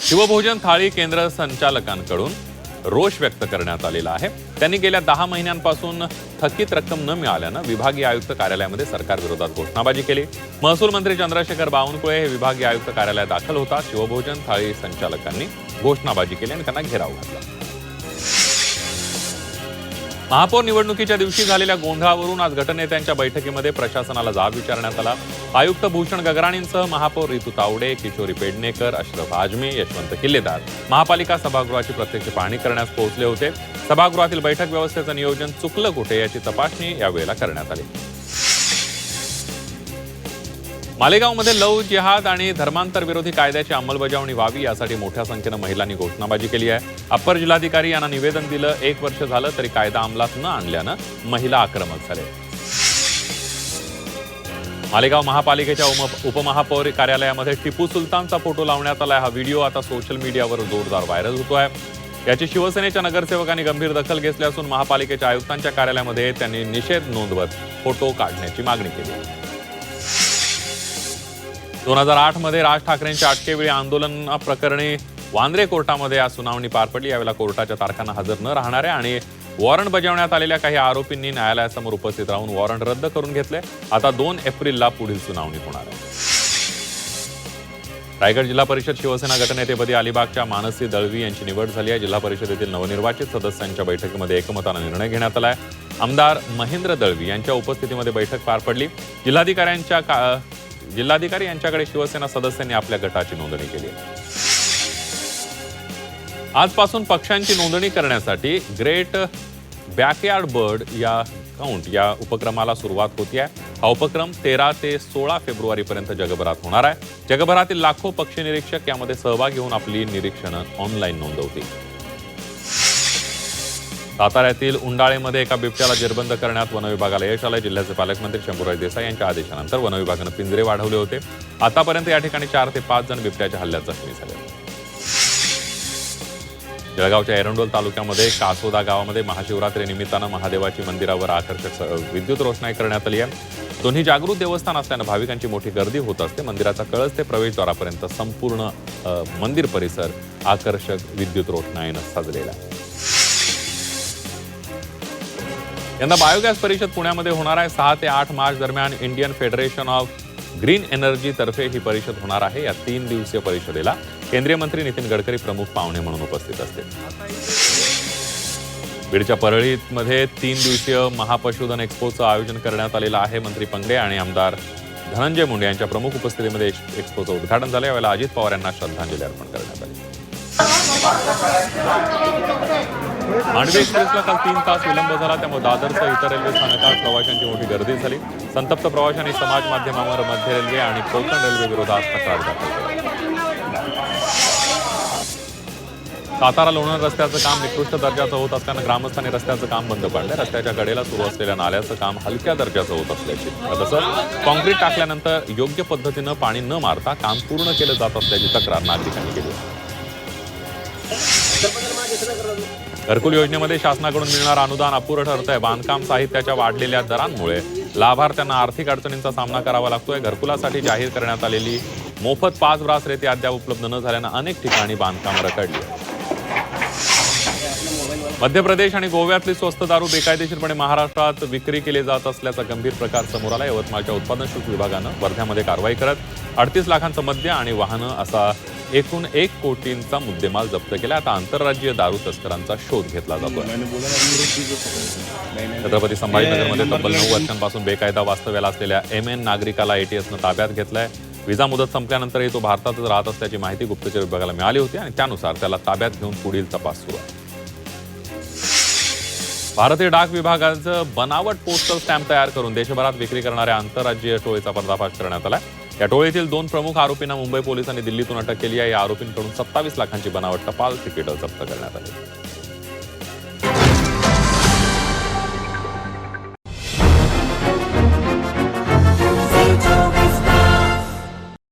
शिवभोजन थाळी केंद्र संचालकांकडून रोष व्यक्त करण्यात आलेला आहे। त्यांनी गेल्या 10 महिन्यांपासून थकीत रक्कम न मिळाल्यानं विभागीय आयुक्त कार्यालयामध्ये सरकार विरोधात घोषणाबाजी केली। महसूल मंत्री चंद्रशेखर बावनकुळे हे विभागीय आयुक्त कार्यालयात दाखल होता। शिवभोजन थाळी संचालकांनी घोषणाबाजी केली आणि त्यांना घेराव घातला। महापौर निवडणुकीच्या दिवशी झालेल्या गोंधळावरून आज गटनेत्यांच्या बैठकीमध्ये प्रशासनाला जाब विचारण्यात आला। आयुक्त भूषण गगराणींसह महापौर रितू तावडे, किशोरी पेडणेकर, अशरफ आजमी, यशवंत किल्लेदार महापालिका सभागृहाची प्रत्यक्ष पाहणी करण्यास पोहोचले होते। सभागृहातील बैठक व्यवस्थेचं नियोजन चुकलं कुठे याची तपासणी यावेळेला करण्यात आली। मालेगावमध्ये लव जिहाद आणि धर्मांतर विरोधी कायद्याची अंमलबजावणी व्हावी यासाठी मोठ्या संख्येनं महिलांनी घोषणाबाजी केली आहे। अप्पर जिल्हाधिकारी यांना निवेदन दिलं। 1 वर्ष झालं तरी कायदा अंमलात न आणल्यानं महिला आक्रमक झाले। मालेगाव महापालिकेच्या उपमहापौर कार्यालयामध्ये टिपू सुलतानचा फोटो लावण्यात आला। हा व्हिडिओ आता सोशल मीडियावर जोरदार व्हायरल होतोय। याची शिवसेनेच्या नगरसेवकांनी गंभीर दखल घेतली असून महापालिकेच्या आयुक्तांच्या कार्यालयामध्ये त्यांनी निषेध नोंदवत फोटो काढण्याची मागणी केली। 2008 मध्ये राज ठाकरेंच्या अटकेवेळी आंदोलन प्रकरणी वांद्रे कोर्टामध्ये आज सुनावणी पार पडली। यावेळेला कोर्टाच्या तारखांना हजर न राहणाऱ्या आणि वॉरंट बजावण्यात आलेल्या काही आरोपींनी न्यायालयासमोर उपस्थित राहून वॉरंट रद्द करून घेतले। आता 2 एप्रिलला पुढील सुनावणी होणार आहे। रायगड जिल्हा परिषद शिवसेना गटनेतेपदी अलिबागच्या मानसी दळवी यांची निवड झाली आहे। जिल्हा परिषदेतील नवनिर्वाचित सदस्यांच्या बैठकीमध्ये एकमताने निर्णय घेण्यात आला आहे। आमदार महेंद्र दळवी यांच्या उपस्थितीमध्ये बैठक पार पडली। जिल्हाधिकारी यांच्याकडे शिवसेना सदस्यांनी आपल्या गटाची नोंदणी केली। आजपासून पक्ष्यांची नोंदणी करण्यासाठी ग्रेट बॅकयार्ड बर्ड या उपक्रमाला सुरुवात होती आहे। हा उपक्रम 13 ते 16 फेब्रुवारीपर्यंत जगभरात होणार आहे। जगभरातील लाखो पक्षी निरीक्षक यामध्ये सहभागी होऊन आपली निरीक्षणं ऑनलाईन नोंदवतील। साताऱ्यातील उंडाळेमध्ये एका बिबट्याला जेरबंद करण्यात वनविभागाला यश आलं। जिल्ह्याचे पालकमंत्री शंभूराज देसाई यांच्या आदेशानंतर वनविभागानं पिंजरे वाढवले होते। आतापर्यंत या ठिकाणी 4 ते 5 जण बिबट्याच्या हल्ल्यात जखमी झाले। जळगावच्या एरंडोल तालुक्यामध्ये कासोदा गावामध्ये महाशिवरात्री निमित्तानं महादेवाची मंदिरावर आकर्षक विद्युत रोषणाई करण्यात आली आहे। दोन्ही जागृत देवस्थान असल्यानं भाविकांची मोठी गर्दी होत असते। मंदिराचा कळस ते प्रवेशद्वारापर्यंत संपूर्ण मंदिर परिसर आकर्षक विद्युत रोषणाईनं सजलेला आहे। यंदा बायोगॅस परिषद पुण्यामध्ये होणार आहे। 6 ते 8 मार्च दरम्यान Indian federation of green energy तर्फे ही परिषद होणार आहे। या 3 दिवसीय परिषदेला केंद्रीय मंत्री नितीन गडकरी प्रमुख पाहुणे म्हणून उपस्थित असतील। बीडच्या परळीमध्ये 3 दिवसीय महापशुधन एक्स्पोचं आयोजन करण्यात आलेलं आहे। मंत्री पंगडे आणि आमदार धनंजय मुंडे यांच्या प्रमुख उपस्थितीमध्ये एक्स्पोचं उद्घाटन झालं। यावेळेला अजित पवार यांना श्रद्धांजली अर्पण करण्यात आली। मांडवी एक्सप्रेसला काल 3 तास विलंब झाला, त्यामुळे दादरसह इतर रेल्वे स्थानकात प्रवाशांची मोठी गर्दी झाली। संतप्त प्रवाशांनी समाज माध्यमांवर मध्य रेल्वे आणि कोकण रेल्वे विरोधात तक्रार दाखल केली। सातारा लोणंद रस्त्याचं काम निकृष्ट दर्जाचं होत असल्यानं ग्रामस्थांनी रस्त्याचं काम बंद पाडलं। रस्त्याच्या कडेला सुरू असलेल्या नाल्याचं काम हलक्या दर्जाचं होत असल्याची तसंच कॉन्क्रीट टाकल्यानंतर योग्य पद्धतीनं पाणी न मारता काम पूर्ण केलं जात असल्याची तक्रार नागरिकांनी केली। घरकुल योजनेमध्ये शासनाकडून मिळणारं अनुदान अपुरं ठरतंय। बांधकाम साहित्याच्या वाढलेल्या दरांमुळे लाभार्थ्यांना आर्थिक अडचणींचा सामना करावा लागतोय। घरकुलासाठी जाहीर करण्यात आलेली मोफत 5 ब्रास रेती अद्याप उपलब्ध न झाल्यानं अनेक ठिकाणी बांधकाम रखडली। मध्य प्रदेश आणि गोव्यातली स्वस्त दारू बेकायदेशीरपणे महाराष्ट्रात विक्री केली जात असल्याचा गंभीर प्रकार समोर आला। यवतमाळच्या उत्पादन शुल्क विभागानं वर्ध्यामध्ये कारवाई करत 38 लाखांचं मद्य आणि वाहनं असा एकूण 1 कोटींचा मुद्देमाल जप्त केला। आता आंतरराज्यीय दारू तस्करांचा शोध घेतला जातो। छत्रपती संभाजीनगरमध्ये तब्बल 9 वर्षांपासून बेकायदा वास्तव्याला असलेल्या MN नागरिकाला ATSनं ताब्यात घेतलंय। विजा मुदत संपल्यानंतरही तो भारतातच राहत असल्याची माहिती गुप्तचर विभागाला मिळाली होती आणि त्यानुसार त्याला ताब्यात घेऊन पुढील तपास सुरू आहे। भारतीय डाक विभागाचं बनावट पोस्टल स्टॅम्प तयार करून देशभरात विक्री करणाऱ्या आंतरराज्यीय टोळीचा पर्दाफाश करण्यात आला। या टोळीतील 2 प्रमुख आरोपींना मुंबई पोलिसांनी दिल्लीतून अटक केली आहे। या आरोपींकडून 27 लाखांची बनावट टपाल तिकीटं जप्त करण्यात आली।